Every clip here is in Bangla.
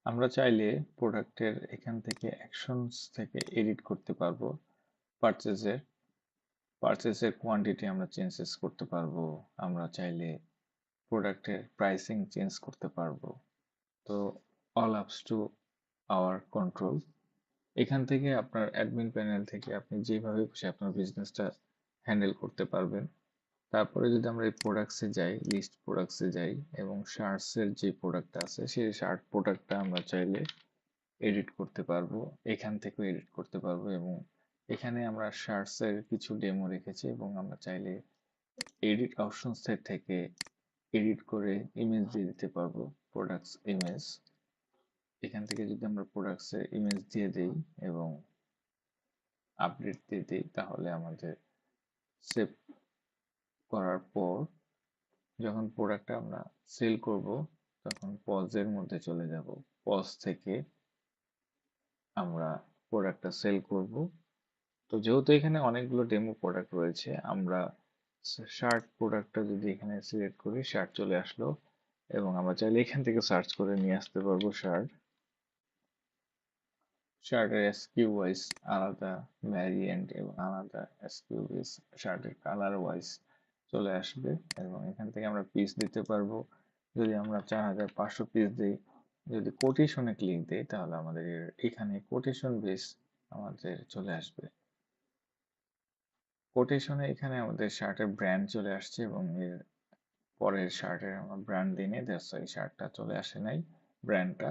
আমরা চাইলে প্রোডাক্টের এখান থেকে অ্যাকশনস থেকে এডিট করতে পারবো। পারচেজের পারচেজের কোয়ান্টিটি আমরা চেঞ্জেস করতে পারবো। আমরা চাইলে প্রোডাক্টের প্রাইসিং চেঞ্জ করতে পারবো। তো অল আপস টু আওয়ার কন্ট্রোল। এখান থেকে আপনার অ্যাডমিন প্যানেল থেকে আপনি যেভাবে খুশি আপনার বিজনেসটা হ্যান্ডেল করতে পারবেন। তারপরে যদি আমরা এই প্রোডাক্টসে যাই, লিস্ট প্রোডাক্টসে যাই এবং শার্টসের যে প্রোডাক্টটা আছে সেই শার্ট প্রোডাক্টটা আমরা চাইলে এডিট করতে পারবো। এখান থেকেও এডিট করতে পারবো এবং এখানে আমরা শার্টসের কিছু ডেমো রেখেছি এবং আমরা চাইলে এডিট অপশনস থেকে এডিট করে ইমেজ দিয়ে দিতে পারবো। প্রোডাক্টস ইমেজ, এখান থেকে যদি আমরা প্রোডাক্টসের ইমেজ দিয়ে দেই এবং আপডেট দিয়ে দিই তাহলে আমাদের সেভ করার পর যখন প্রোডাক্টটা আমরা সেল করব তখন পজের মধ্যে চলে যাব। পজ থেকে আমরা প্রোডাক্টটা সেল করব। তো যেহেতু এখানে অনেকগুলো ডেমো প্রোডাক্ট রয়েছে, আমরা শার্ট প্রোডাক্টটা যদি এখানে সিলেক্ট করি, শার্ট চলে আসলো এবং আমরা চাইলে এখান থেকে সার্চ করে নিয়ে আসতে পারবো শার্ট। শার্টের এসকিউ ওয়াইজ আলাদা ভ্যারিয়েন্ট এবং আলাদা এসকিউ ওয়াইজ শার্টের কালার ওয়াইজ চলে আসবে এবং এখান থেকে আমরা পিস দিতে পারবো। যদি আমরা 4500 পিস দিই, যদি কোটেশনে ক্লিক দিই তাহলে আমাদের এখানে কোটেশন বেস আমাদের চলে আসবে। কোটেশনে এখানে আমাদের শার্টের ব্র্যান্ড চলে আসছে এবং এর পরের শার্টের আমরা ব্র্যান্ড দিই নাই, দ্যাটস ওয়াই শার্টটা চলে আসে নাই ব্র্যান্ডটা।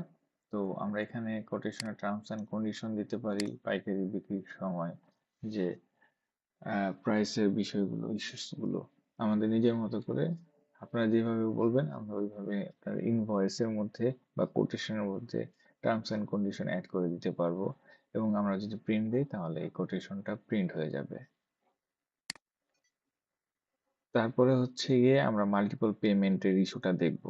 তো আমরা এখানে কোটেশনের টার্মস অ্যান্ড কন্ডিশন দিতে পারি পাইকারি বিক্রির সময়, যে প্রাইসের বিষয়গুলো, ইস্যুসগুলো আমাদের নিজের মতো করে আপনারা যেভাবে বলবেন আমরা ওইভাবে আপনার ইনভয়েসের মধ্যে বা কোটেশনের মধ্যে টার্মস অ্যান্ড কন্ডিশন অ্যাড করে দিতে পারবো এবং আমরা যদি প্রিন্ট দিই তাহলে এই কোটেশনটা প্রিন্ট হয়ে যাবে। তারপরে হচ্ছে গিয়ে আমরা মাল্টিপল পেমেন্টের ইস্যুটা দেখব।